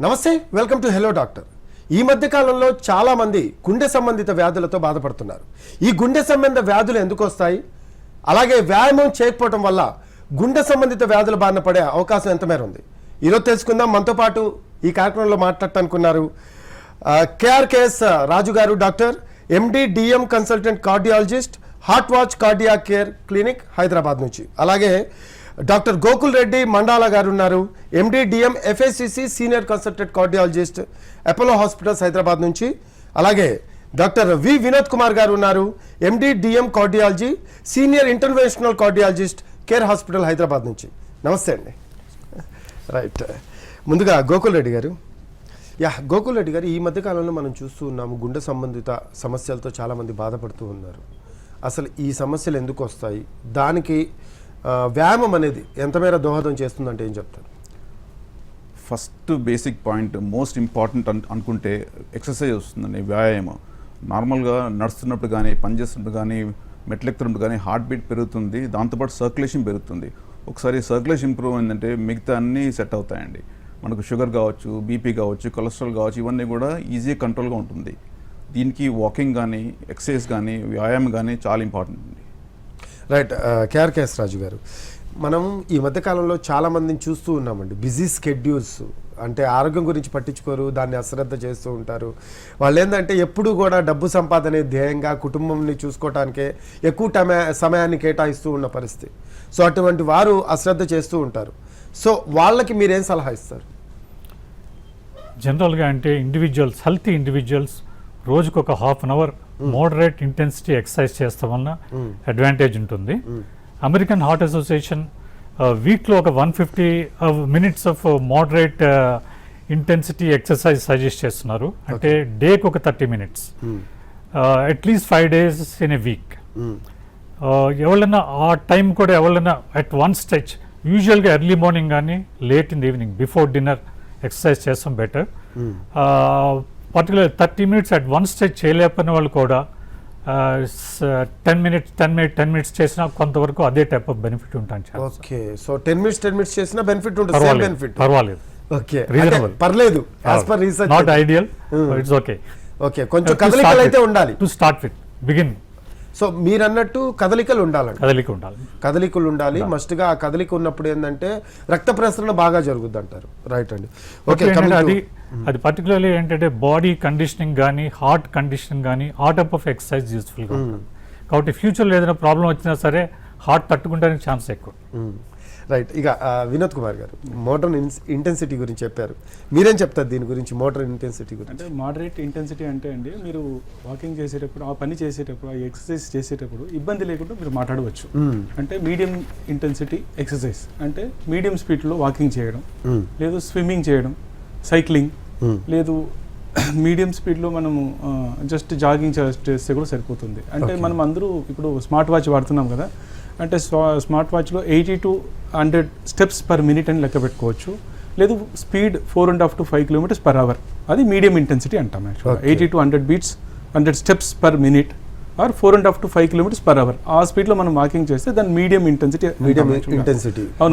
నమస్తే, welcome to hello doctor. ఈ మధ్య కాలంలో చాలామంది గుండె సంబంధిత వ్యాధులతో బాధపడుతున్నారు. ఈ గుండె సంబంధ వ్యాధులు ఎందుకు వస్తాయి, అలాగే వ్యాయామం చేయకపోవడం వల్ల గుండె సంబంధిత వ్యాధుల బారిన పడే అవకాశం ఎంత మేర ఉంది, ఈరోజు తెలుసుకుందాం. మనతో పాటు ఈ కార్యక్రమంలో మాట్లాడటానుకున్నారు KRKS Raju garu, doctor, MD DM consultant cardiologist, heart watch cardiac care clinic Hyderabad నుంచి. అలాగే డాక్టర్ గోకుల్ రెడ్డి మండాల గారు ఉన్నారు, MD DM FACC senior consultant cardiologist, Apollo hospitals Hyderabad నుంచి. అలాగే డాక్టర్ వి వినోద్ కుమార్ గారు ఉన్నారు, MD DM cardiology, senior interventional cardiologist, care hospital Hyderabad నుంచి. నమస్తే అండి. రైట్, ముందుగా గోకుల్ రెడ్డి గారు. గోకుల్ రెడ్డి గారు, ఈ మధ్యకాలంలో మనం చూస్తూ ఉన్నాము గుండె సంబంధిత సమస్యలతో చాలామంది బాధపడుతూ ఉన్నారు. అసలు ఈ సమస్యలు ఎందుకు వస్తాయి, దానికి వ్యాయామం అనేది ఎంత మేర దోహదం చేస్తుందంటే ఏం చెప్తారు? First basic point, most important అనుకుంటే ఎక్సర్సైజ్ వస్తుందండి. వ్యాయామం నార్మల్గా నడుస్తున్నప్పుడు కానీ, పనిచేస్తున్నప్పుడు కానీ, మెట్లెక్కుతున్నప్పుడు కానీ హార్ట్ బీట్ పెరుగుతుంది, దాంతోపాటు సర్క్యులేషన్ పెరుగుతుంది. ఒకసారి సర్క్యులేషన్ ఇంప్రూవ్ అయిందంటే మిగతా అన్నీ సెట్ అవుతాయండి. మనకు షుగర్ కావచ్చు, బీపీ కావచ్చు, కొలెస్ట్రాల్ కావచ్చు, ఇవన్నీ కూడా ఈజీ కంట్రోల్గా ఉంటుంది. దీనికి వాకింగ్ కానీ, ఎక్సర్సైజ్ కానీ, వ్యాయామం కానీ చాలా ఇంపార్టెంట్ అండి. రైట్, కేఆర్కేఎస్ రాజు గారు, మనం ఈ మధ్యకాలంలో చాలామందిని చూస్తూ ఉన్నామండి. బిజీ స్కెడ్యూల్స్, అంటే ఆరోగ్యం గురించి పట్టించుకోరు, దాన్ని అశ్రద్ధ చేస్తూ ఉంటారు. వాళ్ళు ఏంటంటే ఎప్పుడు కూడా డబ్బు సంపాదనే ధ్యేయంగా కుటుంబంని చూసుకోవటానికే ఎక్కువ సమయాన్ని కేటాయిస్తూ ఉన్న పరిస్థితి. సో అటువంటి వారు అశ్రద్ధ చేస్తూ ఉంటారు. సో వాళ్ళకి మీరేం సలహా ఇస్తారు? జనరల్గా అంటే ఇండివిజువల్స్, హెల్తీ ఇండివిజువల్స్ రోజుకు ఒక half an hour moderate intensity exercise చేస్తాం వల్ల అడ్వాంటేజ్ ఉంటుంది. అమెరికన్ హార్ట్ అసోసియేషన్ వీక్లో ఒక 150 minutes of moderate intensity exercise suggest చేస్తున్నారు. అంటే డేకి ఒక 30 minutes, at least 5 days in a week. ఎవరైనా ఆ టైం కూడా ఎవరైనా అట్ వన్ స్టెచ్, యూజువల్గా ఎర్లీ మార్నింగ్ కానీ late in the evening before dinner exercise చేస్తాం better. Particular 30 minutes at one stretch చేయలేకపోయిన వాళ్ళు కూడా 10 minutes చేసినా కొంతవరకు అదే టైప్ ఆఫ్ బెనిఫిట్ ఉంటుంది. ఓకే, సో 10 minutes చేసినా బెనిఫిట్ ఉంటుంది. పర్వాలేదు, ఓకే, రీజనబుల్, పర్లేదు. As per research, not ideal, it's okay. Okay, కొంచెం కదలికలు అయితే ఉండాలి to start with, begin. So మీరు అన్నట్టు కదలికలు ఉండాలి, కదలికలు ఉండాలి మస్ట్గా. ఆ కదలిక ఉన్నప్పుడు ఏంటంటే రక్త ప్రసరణ బాగా జరుగుద్ది అంటారు. రైట్ అండి. ఓకే, అది పర్టికులర్లీ ఏంటంటే బాడీ కండిషనింగ్ కానీ, హార్ట్ కండిషనింగ్ కానీ ఆ టైప్ ఆఫ్ ఎక్సర్సైజ్ యూస్ఫుల్గా ఉంటుంది. కాబట్టి ఫ్యూచర్లో ఏదైనా ప్రాబ్లం వచ్చినా సరే హార్ట్ తట్టుకుంటానికి ఛాన్స్ ఎక్కువ. రైట్, ఇక వినోద్ కుమార్ గారు, మోటార్ ఇంటెన్సిటీ గురించి చెప్పారు, మీరేం చెప్తారు దీని గురించి? మోటార్ ఇంటెన్సిటీ గురించి అంటే మోడరేట్ ఇంటెన్సిటీ అంటే అండి, మీరు వాకింగ్ చేసేటప్పుడు, ఆ పని చేసేటప్పుడు, ఆ ఎక్సర్సైజ్ చేసేటప్పుడు ఇబ్బంది లేకుండా మీరు మాట్లాడవచ్చు. అంటే మీడియం ఇంటెన్సిటీ ఎక్సర్సైజ్ అంటే మీడియం స్పీడ్లో వాకింగ్ చేయడం, లేదు స్విమ్మింగ్ చేయడం, సైక్లింగ్, లేదు మీడియం స్పీడ్లో మనము జస్ట్ జాగింగ్ చేస్తే కూడా సరిపోతుంది. అంటే మనం అందరూ ఇప్పుడు స్మార్ట్ వాచ్ వాడుతున్నాం కదా, అంటే స్మార్ట్ వాచ్లో 80 to 100 steps పర్ మినిట్ అని లెక్క పెట్టుకోవచ్చు. లేదు స్పీడ్ 4.5 to 5 km/h, అది మీడియం ఇంటెన్సిటీ అంటాం. యాక్చువల్గా 80 to 100 beats, 100 steps per minute or 4.5 to 5 km/h. ఆ స్పీడ్లో మనం వాకింగ్ చేస్తే దాన్ని మీడియం ఇంటెన్సిటీ.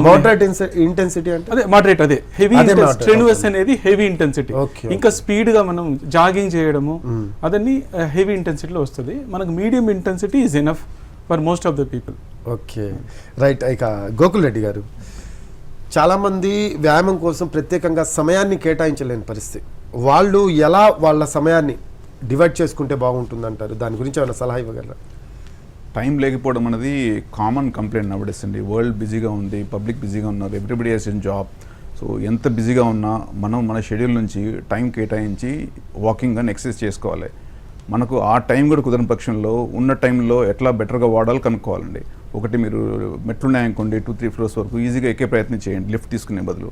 మోడరేట్ ఇంటెన్సిటీ అంటే అదే మోడరేట్, అదే హెవీ స్ట్రెన్యూయస్ అనేది హెవీ ఇంటెన్సిటీ. ఇంకా స్పీడ్గా మనం జాగింగ్ చేయడము అదన్నీ హెవీ ఇంటెన్సిటీలో వస్తుంది. మనకు medium intensity is enough for most of the people. Okay, right. ఇక గోకుల్ రెడ్డి గారు, చాలామంది వ్యాయామం కోసం ప్రత్యేకంగా సమయాన్ని కేటాయించలేని పరిస్థితి, వాళ్ళు ఎలా వాళ్ళ సమయాన్ని డివైడ్ చేసుకుంటే బాగుంటుందంటారు? దాని గురించి ఏమైనా సలహా ఇవ్వగలరా? టైం లేకపోవడం అనేది కామన్ కంప్లైంట్ నవ్వడేస్తుంది. వరల్డ్ బిజీగా ఉంది, పబ్లిక్ బిజీగా ఉన్నారు, everybody has in job. So ఎంత బిజీగా ఉన్నా మనం మన షెడ్యూల్ నుంచి టైం కేటాయించి వాకింగ్ కానీ ఎక్సర్సైజ్ చేసుకోవాలి. మనకు ఆ టైం కూడా కుదరని పక్షంలో ఉన్న టైంలో ఎట్లా బెటర్గా వాడాలో కనుక్కోవాలండి. ఒకటి, మీరు మెట్లున్నాయనుకోండి 2-3 floors వరకు ఈజీగా ఎక్కే ప్రయత్నం చేయండి, లిఫ్ట్ తీసుకునే బదులు.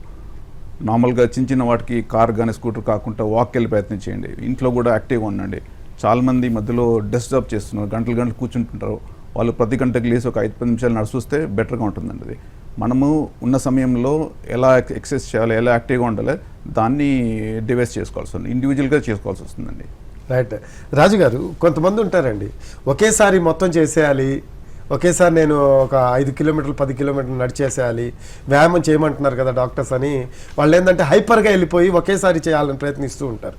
నార్మల్గా చిన్న చిన్న వాటికి కార్ కానీ స్కూటర్ కాకుండా వాక్ వెళ్ళే ప్రయత్నం చేయండి. ఇంట్లో కూడా యాక్టివ్గా ఉండండి. చాలామంది మధ్యలో డెస్క్ జాబ్ చేస్తున్నారు, గంటలు కూర్చుంటుంటారు. వాళ్ళు ప్రతి గంటకి లేసి ఒక 5-10 నిమిషాలు నడుస్తూస్తే బెటర్గా ఉంటుందండి. అది మనము ఉన్న సమయంలో ఎలా ఎక్సర్సైజ్ చేయాలి, ఎలా యాక్టివ్గా ఉండాలి, దాన్ని డివైస్ చేసుకోవాల్సి వస్తుంది, ఇండివిజువల్గా చేసుకోవాల్సి వస్తుందండి. రైట్, రాజు గారు, కొంతమంది ఉంటారండి ఒకేసారి మొత్తం చేసేయాలి, ఒకేసారి నేను ఒక 5 కిలోమీటర్లు 10 కిలోమీటర్లు నడిచేసేయాలి, వ్యాయామం చేయమంటున్నారు కదా డాక్టర్స్ అని వాళ్ళు ఏంటంటే హైపర్గా వెళ్ళిపోయి ఒకేసారి చేయాలని ప్రయత్నిస్తూ ఉంటారు.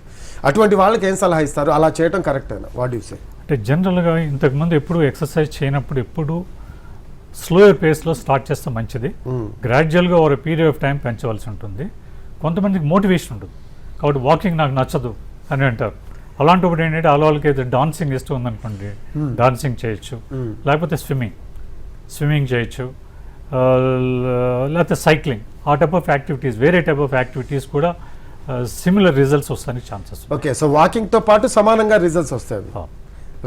అటువంటి వాళ్ళకి ఏం సలహా ఇస్తారు? అలా చేయడం కరెక్టేనా? What you say? అంటే జనరల్గా ఇంతకుముందు ఎప్పుడు ఎక్సర్సైజ్ చేయనప్పుడు ఎప్పుడు స్లోయర్ పేస్లో స్టార్ట్ చేస్తే మంచిది. గ్రాడ్యువల్గా ఒక పీరియడ్ ఆఫ్ టైం పెంచవలసి ఉంటుంది. కొంతమందికి మోటివేషన్ ఉంటుంది కాబట్టి వాకింగ్ నాకు నచ్చదు అని అంటారు. అలాంటప్పుడు ఏంటంటే వాళ్ళకి అయితే డాన్సింగ్ ఇష్టం ఉందనుకోండి, డాన్సింగ్ చేయొచ్చు, లేకపోతే స్విమ్మింగ్ చేయొచ్చు, లేకపోతే సైక్లింగ్. ఆ టైప్ ఆఫ్ యాక్టివిటీస్, వేరే టైప్ ఆఫ్ యాక్టివిటీస్ కూడా సిమిలర్ రిజల్ట్స్ వస్తానికి ఛాన్సెస్. ఓకే, సో వాకింగ్తో పాటు సమానంగా రిజల్ట్స్ వస్తాయి.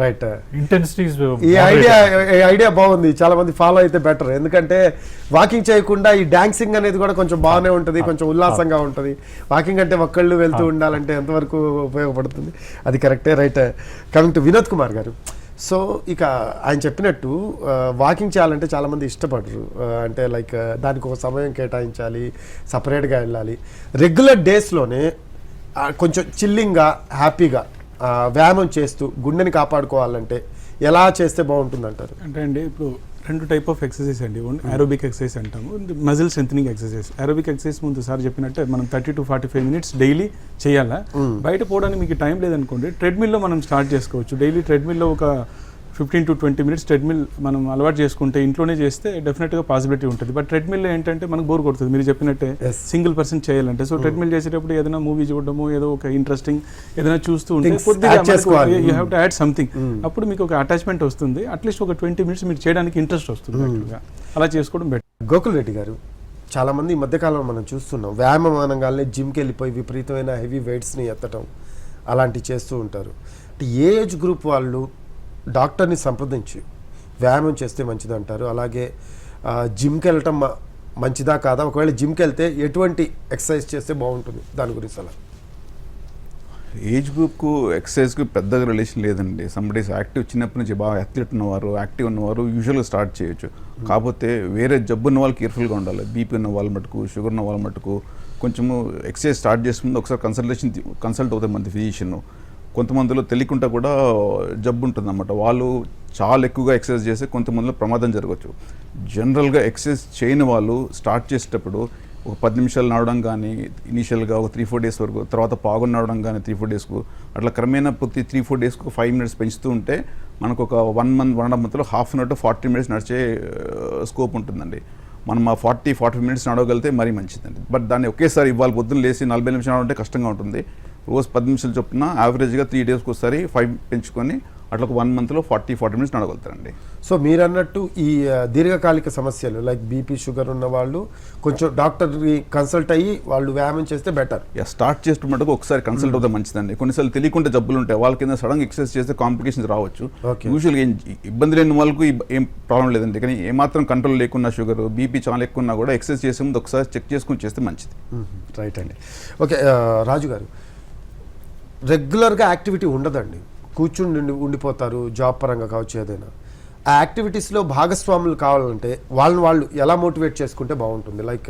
రైట్. ఇంటెన్సిటీస్ ఈ ఐడియా బాగుంది, చాలా మంది ఫాలో అయితే బెటర్. ఎందుకంటే వాకింగ్ చేయకుండా ఈ డాన్సింగ్ అనేది కూడా కొంచెం బాగానే ఉంటుంది, కొంచెం ఉల్లాసంగా ఉంటుంది. వాకింగ్ అంటే ఒక్కళ్ళు వెళ్తూ ఉండాలంటే ఎంతవరకు ఉపయోగపడుతుంది? అది కరెక్టే. Right. Coming to Vinod Kumar గారు, సో ఇక ఆయన చెప్పినట్టు వాకింగ్ చేయాలంటే చాలామంది ఇష్టపడరు. అంటే లైక్ దానికి ఒక సమయం కేటాయించాలి, సపరేట్గా వెళ్ళాలి. రెగ్యులర్ డేస్లోనే కొంచెం చిల్లింగ్గా హ్యాపీగా వ్యాయామం చేస్తూ గుండెని కాపాడుకోవాలంటే ఎలా చేస్తే బాగుంటుంది అంటారు? అంటే అండి ఇప్పుడు 2 టైప్ ఆఫ్ ఎక్సర్సైజ్ అండి. ఏరోబిక్ ఎక్సర్సైజ్ అంటాము, muscle strengthening exercise. Aerobic exercise ముందు సార్ చెప్పినట్టే మనం 30 to 45 minutes డైలీ చేయాలా. బయట పోవడానికి మీకు టైం లేదనుకోండి, ట్రెడ్మిల్లో మనం స్టార్ట్ చేసుకోవచ్చు. డైలీ ట్రెడ్మిల్లో ఒక 15 to 20 minutes ట్రెడ్మిల్ మనం అలవాటు చేసుకుంటే ఇంట్లోనే చేస్తే డెఫినెట్గా పాసిబిలిటీ ఉంటుంది. బట్ ట్రెడ్మిల్ ఏంటంటే మనకు బోర్ కొడుతుంది మీరు చెప్పినట్టే, సింగిల్ పర్సన్ చేయాలంటే. సో ట్రెడ్మిల్ చేసేటప్పుడు ఏదైనా మూవీ చూడడము, ఏదో ఒక ఇంట్రెస్టింగ్ ఏదైనా చూస్తూ ఉంటే కొద్దిగా you have to add something. అప్పుడు మీకు ఒక అటాచ్మెంట్ వస్తుంది. అట్లీస్ట్ ఒక 20 minutes మీరు చేయడానికి ఇంట్రెస్ట్ వస్తుంది. అలా చేసుకోవడం బెటర్. గోకుల్ రెడ్డి గారు, చాలామంది ఈ మధ్యకాలంలో మనం చూస్తున్నాం వ్యాయామం అనగానే జిమ్కి వెళ్ళిపోయి విపరీతమైన హెవీ వెయిట్స్ని ఎత్తటం అలాంటివి చేస్తూ ఉంటారు. ఏ ఏజ్ గ్రూప్ వాళ్ళు డాక్టర్ని సంప్రదించి వ్యాయామం చేస్తే మంచిది అంటారు? అలాగే జిమ్కి వెళ్ళటం మంచిదా కాదా? ఒకవేళ జిమ్కి వెళ్తే ఎటువంటి ఎక్సర్సైజ్ చేస్తే బాగుంటుంది? దాని గురించి అలా ఏజ్ గ్రూప్కు ఎక్సర్సైజ్కి పెద్దగా రిలేషన్ లేదండి. సంబడీస్ యాక్టివ్, చిన్నప్పటి నుంచి బాగా అథ్లెట్ ఉన్నవారు, యాక్టివ్ ఉన్నవారు యూజువల్గా స్టార్ట్ చేయొచ్చు. కాకపోతే వేరే జబ్బు ఉన్న వాళ్ళు కేర్ఫుల్గా ఉండాలి. బీపీ ఉన్న వాళ్ళ మటుకు, షుగర్ ఉన్న వాళ్ళ మటుకు కొంచెము ఎక్సర్సైజ్ స్టార్ట్ చేసే ముందు ఒకసారి కన్సల్ట్ అవుతాయి మంది ఫిజిషియన్. కొంతమందిలో తెలియకుండా కూడా జబ్బు ఉంటుందన్నమాట. వాళ్ళు చాలా ఎక్కువగా ఎక్సర్సైజ్ చేస్తే కొంతమందిలో ప్రమాదం జరగవచ్చు. జనరల్గా ఎక్సర్సైజ్ చేయని వాళ్ళు స్టార్ట్ చేసేటప్పుడు ఒక 10 నిమిషాలు నడవడం కానీ, ఇనీషియల్గా ఒక 3-4 days వరకు, తర్వాత పావుగొని నడవడం కానీ 3-4 daysకు, అట్లా క్రమేణా ప్రతి 3-4 daysకు 5 minutes పెంచుతూ ఉంటే మనకు ఒక 1 month 1.5 monthలో half an hour to 40 minutes నడిచే స్కోప్ ఉంటుందండి. మనం ఆ 40-45 minutes నడవగలిగితే మరీ మంచిదండి. బట్ దాన్ని ఒకేసారి ఇవాళ పొద్దున్న లేసి 40 నిమిషాలు నడవంటే కష్టంగా ఉంటుంది. రోజు 10 నిమిషాలు చొప్పున యావరేజ్గా 3 daysకి ఒకసారి 5 పెంచుకొని అట్లా ఒక 1 monthలో 40 minutes నడగలుగుతారండి. సో మీరు అన్నట్టు ఈ దీర్ఘకాలిక సమస్యలు లైక్ బీపీ, షుగర్ ఉన్న వాళ్ళు కొంచెం డాక్టర్ని కన్సల్ట్ అయ్యి వాళ్ళు వ్యాయామం చేస్తే బెటర్. స్టార్ట్ చేస్తున్నట్టుగా ఒకసారి కన్సల్ట్ అవుతే మంచిదండి. కొన్నిసార్లు తెలియకుండా జబ్బులు ఉంటాయి, వాళ్ళ కింద సడన్గా ఎక్సర్సైజ్ చేస్తే కాంప్లికేషన్స్ రావచ్చు. యూజువల్గా ఇబ్బంది లేని వాళ్ళకు ఏం ప్రాబ్లం లేదండి. కానీ ఏమాత్రం కంట్రోల్ లేకున్నా, షుగర్, బీపీ చాలా ఎక్కువ ఉన్నా కూడా ఎక్సర్సైజ్ చేసే ముందు ఒకసారి చెక్ చేసుకుని చేస్తే మంచిది. రైట్ అండి. ఓకే, రాజు గారు, రెగ్యులర్గా యాక్టివిటీ ఉండదండి, కూర్చుని ఉండిపోతారు, జాబ్ పరంగా కావచ్చు ఏదైనా. ఆ యాక్టివిటీస్లో భాగస్వాములు కావాలంటే వాళ్ళు ఎలా మోటివేట్ చేసుకుంటే బాగుంటుంది? లైక్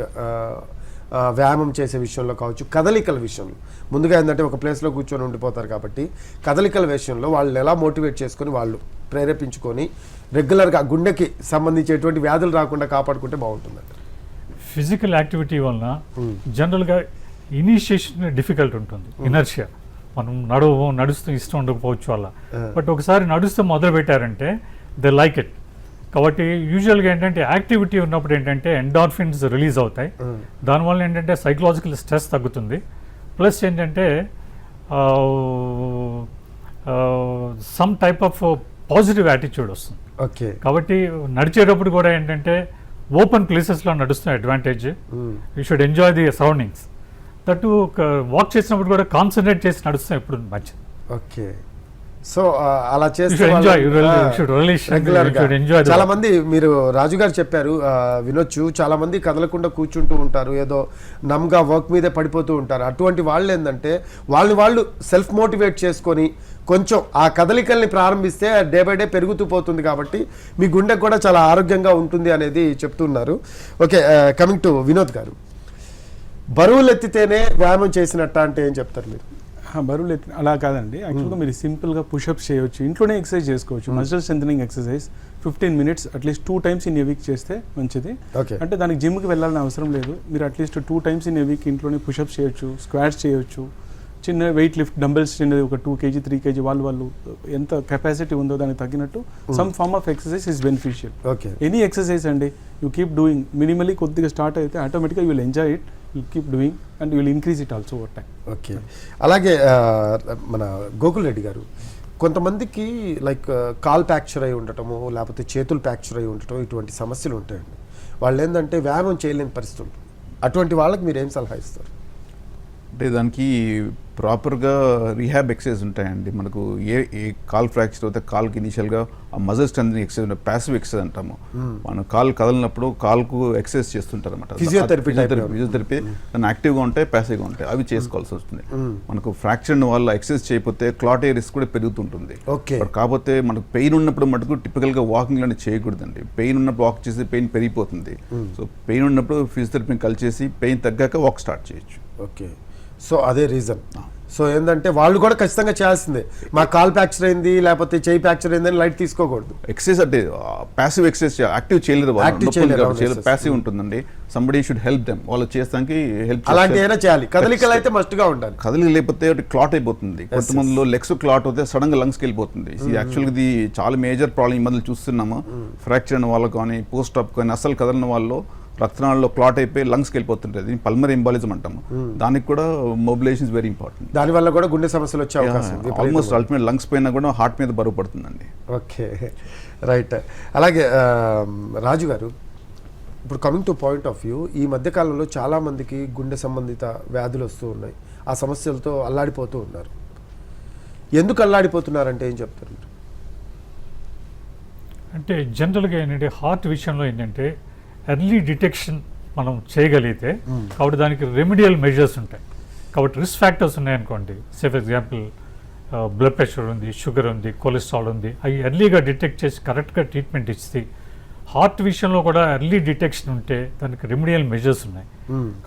వ్యాయామం చేసే విషయంలో కావచ్చు, కదలికల విషయంలో. ముందుగా ఏంటంటే ఒక ప్లేస్లో కూర్చొని ఉండిపోతారు కాబట్టి కదలికల విషయంలో వాళ్ళని ఎలా మోటివేట్ చేసుకొని వాళ్ళు ప్రేరేపించుకొని రెగ్యులర్గా గుండెకి సంబంధించి ఎటువంటి వ్యాధులు రాకుండా కాపాడుకుంటే బాగుంటుందండి. ఫిజికల్ యాక్టివిటీ వలన జనరల్గా ఇనిషియేషన్ డిఫికల్ట్ ఉంటుంది, ఇనర్షియా. మనం నడుస్తూ ఇష్టం ఉండకపోవచ్చు వల్ల. బట్ ఒకసారి నడుస్తూ మొదలు పెట్టారంటే దే లైక్ ఇట్. కాబట్టి యూజువల్గా ఏంటంటే యాక్టివిటీ ఉన్నప్పుడు ఏంటంటే ఎండార్ఫిన్స్ రిలీజ్ అవుతాయి. దానివల్ల ఏంటంటే సైకలాజికల్ స్ట్రెస్ తగ్గుతుంది. ప్లస్ ఏంటంటే some type of positive attitude వస్తుంది. ఓకే, కాబట్టి నడిచేటప్పుడు కూడా ఏంటంటే ఓపెన్ ప్లేసెస్లో నడుస్తున్న advantage. You should enjoy the surroundings. That walk చేసినప్పుడు కూడా కాన్సన్ట్రేట్ చేసి నడుస్తాం ఎప్పుడు మంచిది. ఓకే, సో అలా చేస్తే చాలా మంది, మీరు రాజు గారు చెప్పారు వినొచ్చు, చాలా మంది కదలకుండా కూర్చుంటూ ఉంటారు, ఏదో నమ్గా వర్క్ మీదే పడిపోతూ ఉంటారు. అటువంటి వాళ్ళు ఏంటంటే వాళ్ళు సెల్ఫ్ మోటివేట్ చేసుకొని కొంచెం ఆ కదలికల్ని ప్రారంభిస్తే డే బై డే పెరుగుతూ పోతుంది. కాబట్టి మీ గుండెకు కూడా చాలా ఆరోగ్యంగా ఉంటుంది అనేది చెప్తున్నారు. ఓకే, కమింగ్ టు వినోద్ గారు, బరువులు ఎత్తితేనే వ్యాయామం చేసినట్ట అంటే ఏం చెప్తారు మీరు? బరువులు అలా కాదండి. యాక్చువల్గా మీరు సింపుల్గా పుషప్స్ చేయొచ్చు, ఇంట్లోనే ఎక్సర్సైజ్ చేసుకోవచ్చు. Muscle strengthening exercise 15 minutes at least 2 times in a week చేస్తే మంచిది. ఓకే. అంటే దానికి జిమ్కి వెళ్ళాలని అవసరం లేదు. మీరు at least 2 times in a week ఇంట్లోనే పుషప్స్ చేయొచ్చు, స్క్వాట్స్ చేయొచ్చు, చిన్న వెయిట్ లిఫ్ట్ డంబెల్స్ చిన్నది ఒక 2 kg 3 kg వాళ్ళు ఎంత కెపాసిటీ ఉందో దానికి తగ్గినట్టు some form of exercise is beneficial. Okay. Any exercise అండి, యూ కీప్ డూయింగ్. మినిమలీ కొద్దిగా స్టార్ట్ అయితే ఆటోమేటిక్గా you will enjoy it, you keep doing and you will increase it also over time. Okay. అలాగే మన గోకుల్ రెడ్డి గారు, కొంతమందికి లైక్ కాల్ ఫ్రాక్చర్ అయి ఉండటము, లేకపోతే చేతులు ఫ్రాక్చర్ అయి ఉండటం, ఇటువంటి సమస్యలు ఉంటాయండి. వాళ్ళు ఏంటంటే వ్యాయామం చేయలేని పరిస్థితి ఉంటుంది. అటువంటి వాళ్ళకి మీరు ఏం సలహా ఇస్తారు? అంటే దానికి ప్రాపర్గా రీహాబ్ ఎక్సర్సైజ్ ఉంటాయండి. మనకు ఏ కాల్ ఫ్రాక్చర్ అయితే కాల్కి ఇనిషియల్గా ఆ మజిల్ స్ట్రెంథనింగ్ ఎక్సర్సైజ్ ఉంటాయి, ప్యాసివ్ ఎక్సర్సైజ్ అంటాము. మనం కాలు కదలినప్పుడు కాల్కు ఎక్సర్సైజ్ చేస్తుంటారు అనమాట. ఫిజియోథెరపీ దాన్ని యాక్టివ్గా ఉంటాయి, ప్యాసివ్గా ఉంటాయి, అవి చేసుకోవాల్సి వస్తుంది. మనకు ఫ్రాక్చర్ వల్ల ఎక్సర్సైజ్ చేయకపోతే క్లాట్ అయ్యే రిస్క్ కూడా పెరుగుతుంటుంది. కాకపోతే మనకు పెయిన్ ఉన్నప్పుడు మటుకు టిపికల్గా వాకింగ్ లాంటి చేయకూడదండి. పెయిన్ ఉన్నప్పుడు వాక్ చేసి పెయిన్ పెరిగిపోతుంది. సో పెయిన్ ఉన్నప్పుడు ఫిజియోథెరపీని కలిసేసి పెయిన్ తగ్గాక వాక్ స్టార్ట్ చేయొచ్చు. ఓకే. సో అదే రీజన్. సో ఏంటంటే వాళ్ళు కూడా ఖచ్చితంగా చేయాల్సిందే. మా కాల్ ఫ్రాక్చర్ అయింది లేకపోతే చేయి ఫ్రాక్చర్ అయిందని లైట్ తీసుకోకూడదు. ఎక్సర్సైజ్ అంటే ప్యాసివ్ ఎక్సర్సైజ్, యాక్టివ్ చేయలేరు, ప్యాసివ్ ఉంటుందండి. సంబడి షుడ్ హెల్ప్ దెమ్, వాళ్ళు చేస్తానికి హెల్ప్. అలాంటి అయినా చేయాలి. కదలికలు అయితే మస్ట్ గా ఉండాలి. కదలిక లేకపోతే క్లాట్ అయిపోతుంది. కొంతమందిలో లెగ్స్ క్లాట్ అవుతే సడన్ గా లంగ్స్కి వెళ్ళిపోతుంది. యాక్చువల్గా ఇది చాలా మేజర్ ప్రాబ్లం ఈ మధ్య చూస్తున్నాము. ఫ్రాక్చర్ అయిన వాళ్ళు కానీ, పోస్ట్ అప్ కానీ, అసలు కదలిన వాళ్ళు రక్తనాళాల్లో క్లాట్ అయిపోయి లంగ్స్కి వెళ్ళిపోతుంటుంది. దీన్ని పల్మరీ ఎంబాలిజం అంటాము. దానికి కూడా మొబిలైజేషన్ ఇస్ వెరీ ఇంపార్టెంట్. దానివల్ల కూడా గుండె సమస్యలు వచ్చే అవకాశం ఆల్మోస్ట్ అల్టిమేట్ లంగ్స్ పైన కూడా హార్ట్ మీద బరువు పడుతుందండి. Okay, right. అలాగే రాజు గారు, ఇప్పుడు coming to point of view, ఈ మధ్యకాలంలో చాలామందికి గుండె సంబంధిత వ్యాధులు వస్తూ ఉన్నాయి. ఆ సమస్యలతో అల్లాడిపోతూ ఉన్నారు. ఎందుకు అల్లాడిపోతున్నారంటే ఏం చెప్తారు? అంటే జనరల్గా ఏంటంటే హార్ట్ విషయంలో ఏంటంటే ఎర్లీ డిటెక్షన్ మనం చేయగలిగితే, కాబట్టి దానికి రెమిడియల్ మెజర్స్ ఉంటాయి. కాబట్టి రిస్క్ ఫ్యాక్టర్స్ ఉన్నాయనుకోండి, say for example blood pressure ఉంది, షుగర్ ఉంది, కొలెస్ట్రాల్ ఉంది, అవి ఎర్లీగా డిటెక్ట్ చేసి కరెక్ట్గా ట్రీట్మెంట్ ఇస్తే, హార్ట్ విషయంలో కూడా ఎర్లీ డిటెక్షన్ ఉంటే దానికి రెమిడియల్ మెజర్స్ ఉన్నాయి.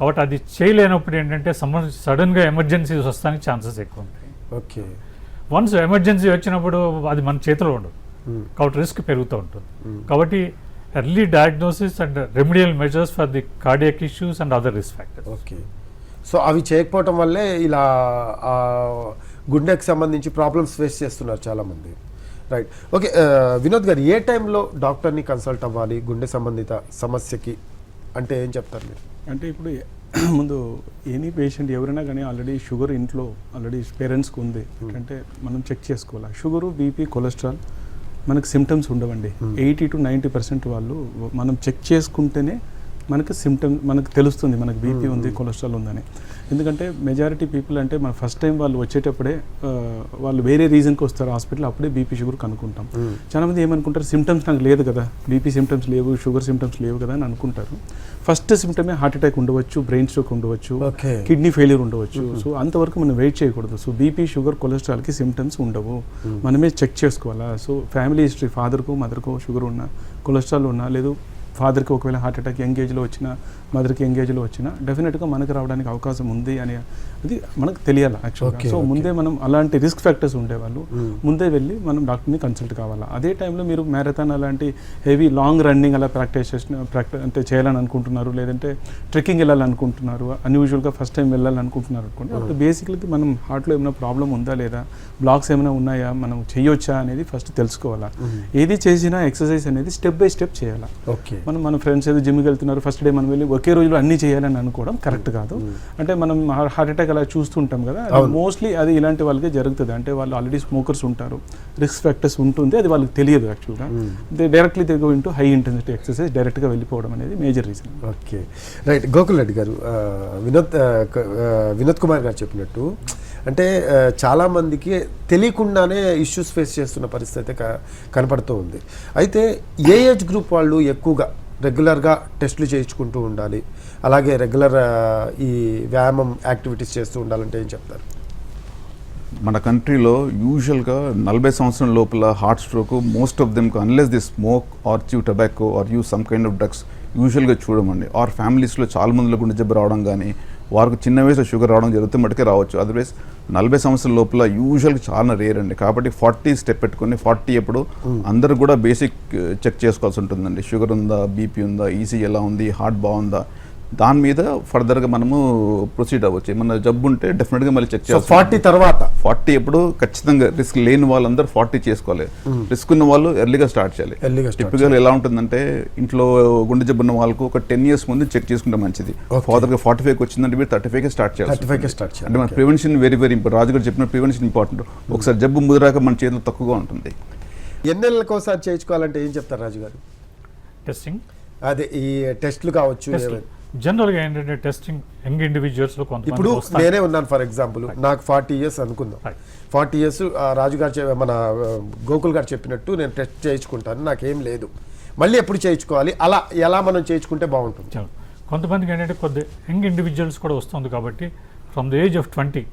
కాబట్టి అది చేయలేనప్పుడు ఏంటంటే సడన్గా ఎమర్జెన్సీస్ వస్తానికి ఛాన్సెస్ ఎక్కువ ఉంటాయి. ఓకే. వన్స్ ఎమర్జెన్సీ వచ్చినప్పుడు అది మన చేతిలో ఉండదు, కాబట్టి రిస్క్ పెరుగుతూ ఉంటుంది. కాబట్టి early diagnosis and remedial measures for the cardiac issues and other risk factors. Okay. So అవి చేయకపోవటం వల్లే ఇలా గుండెకి సంబంధించి ప్రాబ్లమ్స్ ఫేస్ చేస్తున్నారు చాలామంది. రైట్. ఓకే, వినోద్ గారు, ఏ టైంలో డాక్టర్ని కన్సల్ట్ అవ్వాలి గుండె సంబంధిత సమస్యకి అంటే ఏం చెప్తారు మీరు? అంటే ఇప్పుడు ముందు ఎనీ పేషెంట్ ఎవరైనా కానీ ఆల్రెడీ షుగర్ ఇంట్లో ఆల్రెడీ పేరెంట్స్కి ఉంది అంటే మనం చెక్ చేసుకోవాలి. షుగరు, బీపీ, కొలెస్ట్రాల్ మనకు సిమ్టమ్స్ ఉండవండి. 80 to 90% వాళ్ళు మనం చెక్ చేసుకుంటేనే మనకు తెలుస్తుంది మనకు బీపీ ఉంది, కొలెస్ట్రాల్ ఉందని. ఎందుకంటే మెజారిటీ పీపుల్ అంటే మన ఫస్ట్ టైం వాళ్ళు వచ్చేటప్పుడే వాళ్ళు వేరే రీజన్కి వస్తారు హాస్పిటల్, అప్పుడే బీపీ షుగర్ కనుక్కుంటాం. చాలామంది ఏమనుకుంటారు, సిమ్టమ్స్ నాకు లేదు కదా, బీపీ సిమ్టమ్స్ లేవు, షుగర్ సిమ్టమ్స్ లేవు కదా అని అనుకుంటారు. ఫస్ట్ సిమ్టమే హార్ట్ అటాక్ ఉండవచ్చు, బ్రెయిన్ స్ట్రోక్ ఉండవచ్చు, కిడ్నీ ఫెయిల్యూర్ ఉండవచ్చు. సో అంతవరకు మనం వెయిట్ చేయకూడదు. సో బీపీ, షుగర్, కొలెస్ట్రాల్కి సిమ్టమ్స్ ఉండవు, మనమే చెక్ చేసుకోవాలా. సో ఫ్యామిలీ హిస్టరీ, ఫాదర్కు మదర్కు షుగర్ ఉన్నా, కొలెస్ట్రాల్ ఉన్నా, లేదు ఫాదర్కి ఒకవేళ హార్ట్ అటాక్ యంగ్ ఏజ్లో వచ్చినా, మదర్కి యంగ్ ఏజ్లో వచ్చినా డెఫినెట్గా మనకు రావడానికి అవకాశం ఉంది అని అది మనకు తెలియాలి యాక్చువల్గా. సో ముందే మనం అలాంటి రిస్క్ ఫ్యాక్టర్స్ ఉండేవాళ్ళు ముందే వెళ్ళి మనం డాక్టర్ని కన్సల్ట్ కావాలా. అదే టైంలో మీరు మ్యారథాన్ అలాంటి హెవీ లాంగ్ రన్నింగ్ అలా ప్రాక్టీస్ అంటే చేయాలని అనుకుంటున్నారు, లేదంటే ట్రెక్కింగ్ వెళ్ళాలనుకుంటున్నారు, అన్యూజువల్గా ఫస్ట్ టైం వెళ్ళాలనుకుంటున్నారు అనుకోండి, అప్పుడు బేసిక్లీ మనం హార్ట్లో ఏమైనా ప్రాబ్లం ఉందా లేదా, బ్లాక్స్ ఏమైనా ఉన్నాయా, మనం చేయొచ్చా అనేది ఫస్ట్ తెలుసుకోవాలా. ఏది చేసినా ఎక్సర్సైజ్ అనేది స్టెప్ బై స్టెప్ చేయాలా. మన ఫ్రెండ్స్ ఏదో జిమ్కి వెళ్తున్నారు, ఫస్ట్ డే మనం వెళ్ళి ఒకే రోజులో అన్నీ చేయాలని అనుకోవడం కరెక్ట్ కాదు. అంటే మనం హార్ట్ అటాక్ అలా చూస్తుంటాం కదా, మోస్ట్లీ అది ఇలాంటి వాళ్ళకే జరుగుతుంది. అంటే వాళ్ళు ఆల్రెడీ స్మోకర్స్ ఉంటారు, రిస్క్ ఫ్యాక్టర్స్ ఉంటుంది, అది వాళ్ళకి తెలియదు యాక్చువల్గా. Directly they go into high intensity exercise, డైరెక్ట్గా వెళ్ళిపోవడం అనేది major reason. Okay, right. Gokul Reddy గారు, వినోద్ కుమార్ గారు చెప్పినట్టు అంటే చాలామందికి తెలియకుండానే ఇష్యూస్ ఫేస్ చేస్తున్న పరిస్థితి అయితే కనపడుతూ ఉంది. అయితే ఏ ఏజ్ గ్రూప్ వాళ్ళు ఎక్కువగా రెగ్యులర్గా టెస్టులు చేయించుకుంటూ ఉండాలి, అలాగే రెగ్యులర్ ఈ వ్యాయామం యాక్టివిటీస్ చేస్తూ ఉండాలంటే ఏం చెప్తారు? మన కంట్రీలో యూజువల్గా 40 సంవత్సరం లోపల heart stroke most of them unless the smoke or chew tobacco or use some kind of drugs యూజువల్గా చూడమండి. ఆర్ ఫ్యామిలీస్లో చాలా మందిలో గుండె జబ్బు రావడం కానీ, వారికి చిన్న వయసులో షుగర్ రావడం జరుగుతుంది, మటుకే రావచ్చు. అదర్వైజ్ 40 సంవత్సరాల లోపల యూజువల్గా చాలా రేర్ అండి. కాబట్టి 40 స్టెప్ పెట్టుకుని 40 ఎప్పుడు అందరూ కూడా బేసిక్ చెక్ చేసుకోవాల్సి ఉంటుందండి. షుగర్ ఉందా, బీపీ ఉందా, ఈసీజీ ఎలా ఉంది, హార్ట్ బాగుందా, దాని మీద ఫర్దర్గా మనము ప్రొసీడ్ అవ్వచ్చు. ఏమన్నా జబ్బు ఉంటే డెఫినెట్గా మళ్ళీ చెక్ చేయాలి. 40 తర్వాత 40 ఎప్పుడు ఖచ్చితంగా రిస్క్ లేని వాళ్ళందరూ 40 చేసుకోవాలి. రిస్క్ ఉన్న వాళ్ళు ఎర్లీగా స్టార్ట్ చేయాలి. టిపికల్ ఎలా ఉంటుందంటే ఇంట్లో గుండె జబ్బు ఉన్న వాళ్ళకు ఒక 10 years ముందు చెక్ చేసుకుంటే మంచిది. ఫాదర్గా 45 వచ్చిందంటే మీరు 35 స్టార్ట్ చేయాలి. అంటే మన ప్రివెన్షన్ వెరీ వెరీ ఇంపార్టెంట్. రాజు గారు చెప్పిన ప్రివెన్షన్ ఇంపార్టెంట్. ఒకసారి జబ్బు ముదిరాక మన చేతిలో తక్కువగా ఉంటుంది. ఎన్ని నెలలకోసారి చేయించుకోవాలంటే ఏం చెప్తారు రాజు గారు? టెస్టింగ్ అదే ఈ టెస్ట్లు కావచ్చు. జనరల్గా ఏంటంటే టెస్టింగ్ యంగ్ ఇండివిజువల్స్లో ఇప్పుడు కొంతమంది నేనే ఉన్నాను ఫర్ ఎగ్జాంపుల్, నాకు 40 years అనుకుందాం. 40 years రాజు గారు మన గోకుల్ గారు చెప్పినట్టు నేను టెస్ట్ చేయించుకుంటాను, నాకేం లేదు, మళ్ళీ ఎప్పుడు చేయించుకోవాలి, అలా ఎలా మనం చేయించుకుంటే బాగుంటుంది? కొంతమందికి ఏంటంటే కొద్ది యంగ్ ఇండివిజువల్స్ కూడా వస్తుంది కాబట్టి from the age of 20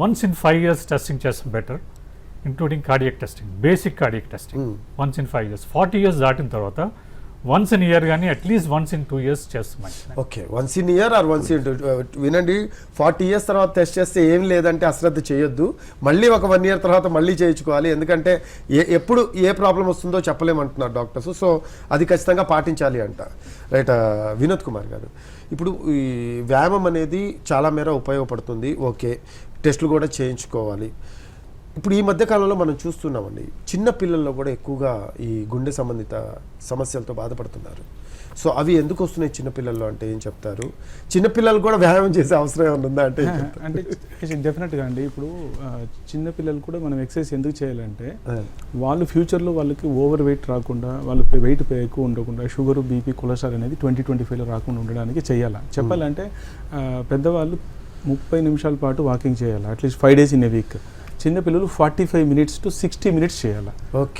once in 5 years testing చేస్తాం better, including cardiac testing, basic cardiac testing once in 5 years. 40 years దాటిన తర్వాత once in a year కానీ అట్లీస్ట్ once in 2 years చేస్తాం. Okay, once in year are once in వినండి. 40 years తర్వాత test చేస్తే ఏం లేదంటే అశ్రద్ధ చేయొద్దు, మళ్ళీ ఒక 1 year తర్వాత మళ్ళీ చేయించుకోవాలి. ఎందుకంటే ఎప్పుడు ఏ ప్రాబ్లం వస్తుందో చెప్పలేమంటున్నారు డాక్టర్స్. సో అది ఖచ్చితంగా పాటించాలి అంట. రైట్, వినోద్ కుమార్ గారు, ఇప్పుడు ఈ వ్యాయామం అనేది చాలా మేర ఉపయోగపడుతుంది. ఓకే, టెస్టులు కూడా చేయించుకోవాలి. ఇప్పుడు ఈ మధ్య కాలంలో మనం చూస్తున్నామండి, చిన్న పిల్లల్లో కూడా ఎక్కువగా ఈ గుండె సంబంధిత సమస్యలతో బాధపడుతున్నారు. సో అవి ఎందుకు వస్తున్నాయి చిన్నపిల్లల్లో అంటే ఏం చెప్తారు? చిన్నపిల్లలు కూడా వ్యాయామం చేసే అవసరం ఏమైనా ఉందా అంటే? అంటే డెఫినెట్గా అండి, ఇప్పుడు చిన్నపిల్లలు కూడా మనం ఎక్సర్సైజ్ ఎందుకు చేయాలంటే వాళ్ళు ఫ్యూచర్లో వాళ్ళకి ఓవర్ వెయిట్ రాకుండా, వాళ్ళు వెయిట్ ఎక్కువ ఉండకుండా, షుగర్, బీపీ, కొలెస్ట్రాల్ అనేది 20-25లో రాకుండా ఉండడానికి చేయాలి. చెప్పాలంటే పెద్దవాళ్ళు 30 నిమిషాల పాటు వాకింగ్ చేయాలి, at least 5 days in a week. చిన్నపిల్లలు 45 minutes to 60 minutes చేయాలి.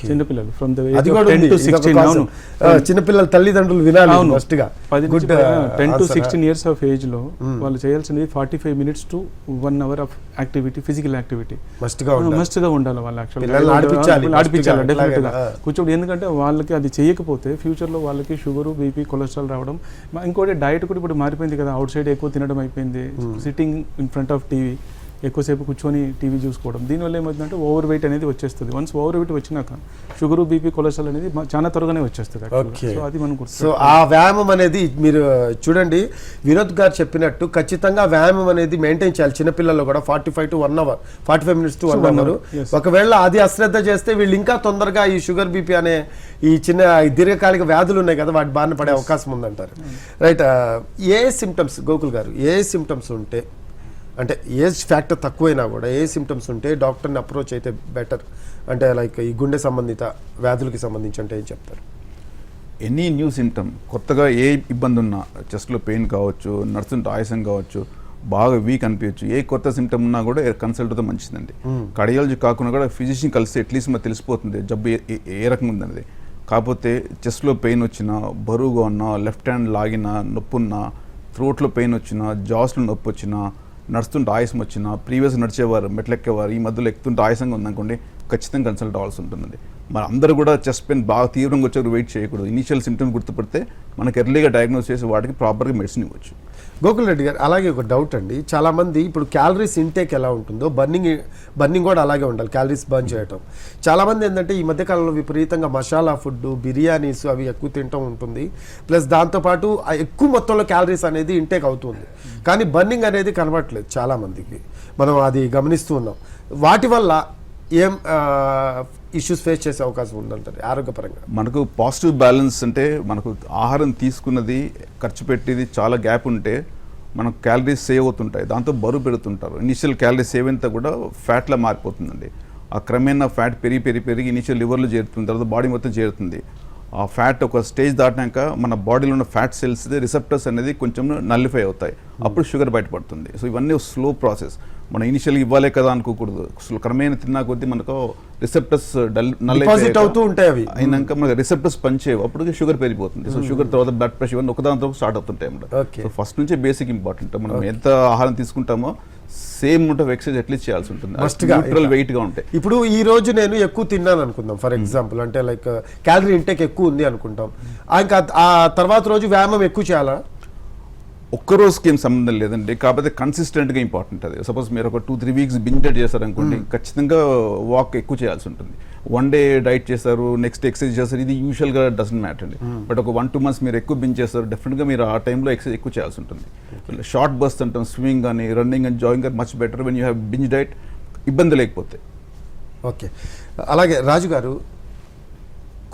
చిన్నపిల్లలు ఫ్రమ్ ద ఏజ్ 10 to 16. చిన్నపిల్లల తల్లిదండ్రులు వినాలి. 10 to 16 years ఆఫ్ ఏజ్ లో వాళ్ళు చేయాల్సింది 45 minutes to 1 hour of activity, physical activity must గా ఉండాలి. వాళ్ళు యాక్చువల్గా ఆడిపించాలి డెఫినెట్ గా కూర్చోండి. ఎందుకంటే వాళ్ళకి అది చేయకపోతే ఫ్యూచర్ లో వాళ్ళకి షుగర్, బీపీ, కొలెస్ట్రాల్ రావడం. ఇంకోటి డైట్ కూడా ఇప్పుడు మారిపోయింది కదా, అవుట్ సైడ్ ఎక్కువ తినడం అయిపోయింది, sitting in front of TV, ఎక్కువసేపు కూర్చొని టీవీ చూసుకోవడం. దీనివల్ల ఏమవుతుందంటే ఓవర్ వెయిట్ అనేది వచ్చేస్తుంది. వన్స్ ఓవర్ వెయిట్ వచ్చినాక షుగర్, బీపీ, కొలెస్ట్రాల్ అనేది చాలా త్వరగానే వచ్చేస్తుంది. సో అది మనం సో ఆ వ్యాయామం అనేది మీరు చూడండి, వినోద్ గారు చెప్పినట్టు ఖచ్చితంగా వ్యాయామం అనేది మెయింటైన్ చేయాలి. చిన్నపిల్లల్లో కూడా 45 to 1 hour, 45 minutes to 1 hour. ఒకవేళ అది అశ్రద్ధ చేస్తే వీళ్ళు ఇంకా తొందరగా ఈ షుగర్, బీపీ అనే ఈ చిన్న దీర్ఘకాలిక వ్యాధులు ఉన్నాయి కదా, వాటి బారిన పడే అవకాశం ఉందంటారు. రైట్, ఏ సిమ్టమ్స్ గోకుల్ గారు, ఏ సిమ్టమ్స్ ఉంటే అంటే ఏజ్ ఫ్యాక్టర్ తక్కువైనా కూడా ఏ సిమ్టమ్స్ ఉంటే డాక్టర్ని అప్రోచ్ అయితే బెటర్? అంటే లైక్ ఈ గుండె సంబంధిత వ్యాధులకి సంబంధించి అంటే ఏం చెప్తారు? ఎనీ న్యూ సిమ్టమ్, కొత్తగా ఏ ఇబ్బంది ఉన్నా, చెస్ట్లో పెయిన్ కావచ్చు, నడుస్తుంటే ఆయాసం కావచ్చు, బాగా వీక్ అనిపించచ్చు, ఏ కొత్త సిమ్టమ్ ఉన్నా కూడా కన్సల్ట్ అయితే మంచిదండి. కార్డియాలజీ కాకుండా కూడా ఫిజిషియన్ కలిసి అట్లీస్ట్ మనకు తెలిసిపోతుంది జబ్బు ఏ రకంగా ఉందనేది. కాకపోతే చెస్ట్లో పెయిన్ వచ్చినా, బరువుగా ఉన్నా, లెఫ్ట్ హ్యాండ్ లాగినా నొప్పి ఉన్నా, థ్రోట్లో పెయిన్ వచ్చినా, జాస్లో నొప్పి వచ్చినా, నడుస్తుంటే ఆయాసం వచ్చినా, ప్రీవియస్ నడిచేవారు, మెట్లెక్కేవారు, ఈ మధ్యలో ఎక్కుతుంటే ఆయాసంగా ఉందనుకోండి, ఖచ్చితంగా కన్సల్ట్ అవ్వాల్సి ఉంటుందండి. మరి అందరూ కూడా చెస్ట్ పెయిన్ బాగా తీవ్రంగా వచ్చారు వెయిట్ చేయకూడదు. ఇనిషియల్ సిమ్టమ్స్ గుర్తుపడితే మనకి ఎర్లీగా డయాగ్నోస్ చేసి వాటికి ప్రాపర్గా మెడిసిన్ ఇవ్వచ్చు. గోకుల్ రెడ్డి గారు, అలాగే ఒక డౌట్ అండి, చాలామంది ఇప్పుడు క్యాలరీస్ ఇంటేక్ ఎలా ఉంటుందో బర్నింగ్ కూడా అలాగే ఉండాలి, క్యాలరీస్ బర్న్ చేయటం. చాలామంది ఏంటంటే ఈ మధ్యకాలంలో విపరీతంగా మసాలా ఫుడ్, బిర్యానీస్ అవి ఎక్కువ తినటం ఉంటుంది, ప్లస్ దాంతోపాటు ఎక్కువ మొత్తంలో క్యాలరీస్ అనేది ఇంటేక్ అవుతుంది, కానీ బర్నింగ్ అనేది కనబడట్లేదు చాలామందికి, మనం అది గమనిస్తూ ఉన్నాం. వాటి వల్ల ఏం ఇష్యూస్ ఫేస్ చేసే అవకాశం ఉందంటారు ఆరోగ్యపరంగా? మనకు పాజిటివ్ బ్యాలెన్స్ అంటే మనకు ఆహారం తీసుకున్నది, ఖర్చు పెట్టేది చాలా గ్యాప్ ఉంటే మనకు క్యాలరీస్ సేవ్ అవుతుంటాయి, దాంతో బరువు పెరుగుతుంటారు. ఇనిషియల్ క్యాలరీస్ సేవ్ అంతా కూడా ఫ్యాట్లా మారిపోతుందండి. ఆ క్రమేణా ఫ్యాట్ పెరిగి ఇనిషియల్ లివర్లో చేరుతుంది, తర్వాత బాడీ మొత్తం చేరుతుంది. ఆ ఫ్యాట్ ఒక స్టేజ్ దాటినాక మన బాడీలో ఉన్న ఫ్యాట్ సెల్స్ రిసెప్టర్స్ అనేది కొంచెం నల్లిఫై అవుతాయి, అప్పుడు షుగర్ బయటపడుతుంది. సో ఇవన్నీ స్లో ప్రాసెస్. మనం ఇనిషియల్గా ఇవ్వాలే కదా అనుకోకూడదు. క్రమేణా తిన్నా కొద్దీ మనకు రిసెప్టర్స్ అవుతూ ఉంటాయి, అవి అయినాక మనకు రిసెప్టర్స్ పనిచేయవు, అప్పుడు షుగర్ పెరిగిపోతుంది. సో షుగర్ తర్వాత బ్లడ్ ప్రెషర్ ఇవన్నీ ఒకదానితో స్టార్ట్ అవుతుంటాయి అన్నమాట. సో ఫస్ట్ నుంచే బేసిక్ ఇంపార్టెంట్. మనం ఎంత ఆహారం తీసుకుంటామో సేమ్ ఆఫ్ ఎక్సర్సైజ్ అట్లీస్ట్ చేయాల్సి ఉంటుంది, న్యూట్రల్ వెయిట్ గా ఉంటాయి. ఇప్పుడు ఈ రోజు నేను ఎక్కువ తిన్నాను అనుకుందాం ఫర్ ఎగ్జాంపుల్, అంటే లైక్ క్యాలరీ ఇంటేక్ ఎక్కువ ఉంది అనుకుంటాం, ఇంకా ఆ తర్వాత రోజు వ్యాయామం ఎక్కువ చేయాలా? ఒక్క రోజుకి ఏం సంబంధం లేదండి, కాకపోతే కన్సిస్టెంట్గా ఇంపార్టెంట్ అది. సపోజ్ మీరు ఒక 2-3 వీక్స్ బింజ్ డైట్ చేశారనుకోండి, ఖచ్చితంగా వాక్ ఎక్కువ చేయాల్సి ఉంటుంది. 1 డే డైట్ చేస్తారు, నెక్స్ట్ ఎక్సర్సైజ్ చేస్తారు, ఇది యూజువల్గా డజంట్ మ్యాటర్ అండి. బట్ ఒక 1-2 మంత్స్ మీరు ఎక్కువ బింజ్ చేస్తారు, డెఫినెట్గా మీరు ఆ టైంలో ఎక్సర్సైజ్ ఎక్కువ చేయాల్సి ఉంటుంది. షార్ట్ బర్స్ట్ అంటాం, స్వింగ్ కానీ running and jogging are much better when you have binge diet, ఇబ్బంది లేకపోతే. ఓకే, అలాగే రాజు గారు,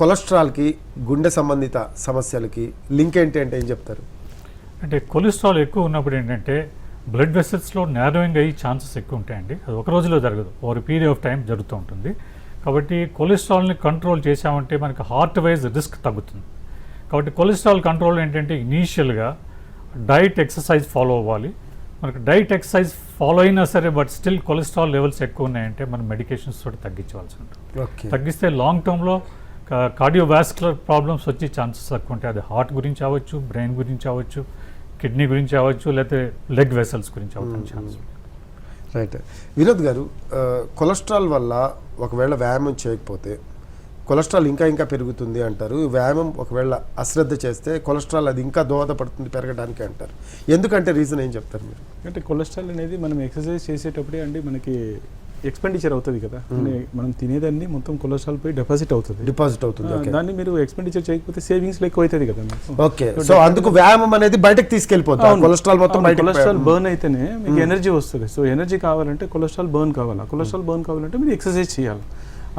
కొలెస్ట్రాల్కి గుండె సంబంధిత సమస్యలకి లింక్ ఏంటి అంటే ఏం చెప్తారు? అంటే కొలెస్ట్రాల్ ఎక్కువ ఉన్నప్పుడు ఏంటంటే బ్లడ్ వెసల్స్లో నేరోయింగ్ అయ్యి ఛాన్సెస్ ఎక్కువ ఉంటాయండి. అది ఒక రోజులో జరగదు, ఓవర్ పీరియడ్ ఆఫ్ టైం జరుగుతూ ఉంటుంది. కాబట్టి కొలెస్ట్రాల్ని కంట్రోల్ చేసామంటే మనకి హార్ట్ వైజ్ రిస్క్ తగ్గుతుంది. కాబట్టి కొలెస్ట్రాల్ కంట్రోల్ ఏంటంటే ఇనీషియల్గా డైట్ ఎక్సర్సైజ్ ఫాలో అవ్వాలి. మనకు డైట్ ఎక్సర్సైజ్ ఫాలో అయినా సరే బట్ స్టిల్ కొలెస్ట్రాల్ లెవెల్స్ ఎక్కువ ఉన్నాయంటే మనం మెడికేషన్స్ తోటి తగ్గించవలసి ఉంటుంది. తగ్గిస్తే లాంగ్ టర్మ్లో కార్డియోవాస్కులర్ ప్రాబ్లమ్స్ వచ్చే ఛాన్సెస్ తక్కువ ఉంటాయి. అది హార్ట్ గురించి అవ్వచ్చు, బ్రెయిన్ గురించి అవ్వచ్చు, కిడ్నీ గురించి అవ్వచ్చు, లేకపోతే లెగ్ వెసల్స్ గురించి అవ్వచ్చు ఛాన్స్. రైట్. వినోద్ గారు, కొలెస్ట్రాల్ వల్ల ఒకవేళ వ్యాయామం చేయకపోతే కొలెస్ట్రాల్ ఇంకా పెరుగుతుంది అంటారు. వ్యాయామం ఒకవేళ అశ్రద్ధ చేస్తే కొలెస్ట్రాల్ అది ఇంకా దోహదపడుతుంది పెరగడానికి అంటారు. ఎందుకంటే రీజన్ ఏం చెప్తారు మీరు? అంటే కొలెస్ట్రాల్ అనేది మనం ఎక్సర్సైజ్ చేసేటప్పుడే అండి మనకి ఎక్స్పెండిచర్ అవుతుంది కదా, మనం తినేదాన్ని మొత్తం కొలెస్ట్రాల్ పోయి డిపాజిట్ అవుతుంది. దాన్ని మీరు ఎక్స్పెండిచర్ చేయకపోతే సేవింగ్స్ ఎక్కువ అవుతుంది కదా. ఓకే, సో అందుకు వ్యాయామం అనేది బయటకు తీసుకెళ్ళిపోతుంది. కొలెస్ట్రాల్ మొత్తం కొలెస్ట్రాల్ బర్న్ అయితేనే మీకు ఎనర్జీ వస్తుంది. సో ఎనర్జీ కావాలంటే కొలెస్ట్రాల్ బర్న్ కావాలి. కొలెస్ట్రాల్ బర్న్ కావాలంటే మీరు ఎక్సర్సైజ్ చేయాలి.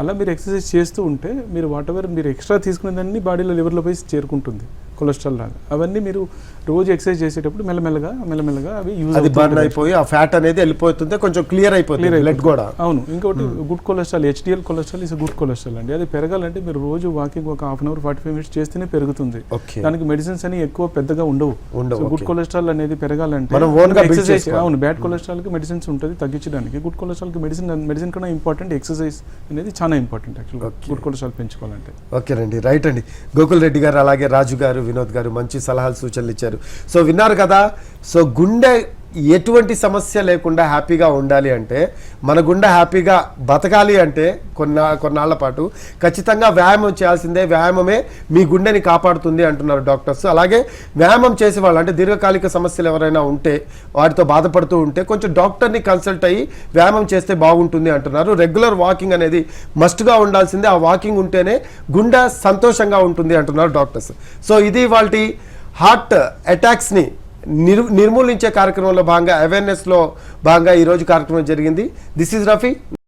అలా మీరు ఎక్సర్సైజ్ చేస్తూ ఉంటే మీరు వాట్ ఎవర్ మీరు ఎక్స్ట్రా తీసుకునేదాన్ని బాడీలో లివర్లో పోయి చేరుకుంటుంది కొలెస్ట్రాల్ లాగా. అవన్నీ మీరు రోజు ఎక్సర్సైజ్ చేసేటప్పుడు మెల్లమెల్లగా అవి యూజ్ బర్న్ అయిపోయి ఆ ఫ్యాట్ అనేది వెళ్ళిపోతుంది, కొంచెం క్లియర్ అయిపోతుంది బ్లడ్ కూడా. అవును. ఇంకోటి good cholesterol, HDL cholesterol is good cholesterol అండి. అది పెరగాలంటే మీరు రోజు వాకింగ్ ఒక 1/2 అవర్ 45 మినిట్స్ చేస్తేనే పెరుగుతుంది. దానికి మెడిసిన్స్ అని ఎక్కువ పెద్దగా ఉండవు. గుడ్ కొలెస్ట్రాల్ అనేది పెరగాలంటే ఎక్సర్సైజ్. అవును, బ్యాడ్ కొలెస్ట్రాల్ కి మెడిసిన్స్ ఉంటుంది తగ్గించడానికి. గుడ్ కొలెస్ట్రాల్ కి మెడిసిన్ కన్నా ఇంపార్టెంట్ ఎక్సర్సైజ్ అనేది చాలా ఇంపార్టెంట్ యాక్చువల్గా గుడ్ కొలెస్ట్రాల్ పెంచుకోవాలంటే. ఓకేనండి, రైట్ అండి. గోకుల్ రెడ్డి గారు, అలాగే రాజు గారు, వినోద్ గారు మంచి సలహాలు సూచనలు ఇచ్చారు. సో విన్నారు కదా. సో గుండె ఎటువంటి సమస్య లేకుండా హ్యాపీగా ఉండాలి అంటే, మన గుండె హ్యాపీగా బతకాలి అంటే కొన్నాళ్ల పాటు ఖచ్చితంగా వ్యాయామం చేయాల్సిందే. వ్యాయామమే మీ గుండెని కాపాడుతుంది అంటున్నారు డాక్టర్స్. అలాగే వ్యాయామం చేసేవాళ్ళు అంటే దీర్ఘకాలిక సమస్యలు ఎవరైనా ఉంటే, వాటితో బాధపడుతూ ఉంటే కొంచెం డాక్టర్ని కన్సల్ట్ అయ్యి వ్యాయామం చేస్తే బాగుంటుంది అంటున్నారు. రెగ్యులర్ వాకింగ్ అనేది మస్ట్గా ఉండాల్సిందే. ఆ వాకింగ్ ఉంటేనే గుండె సంతోషంగా ఉంటుంది అంటున్నారు డాక్టర్స్. సో ఇది వాళ్ళ హార్ట్ అటాక్స్ని నిర్మూలించే కార్యక్రమంలో భాగంగా, అవేర్నెస్లో భాగంగా ఈరోజు కార్యక్రమం జరిగింది. This is Rafi.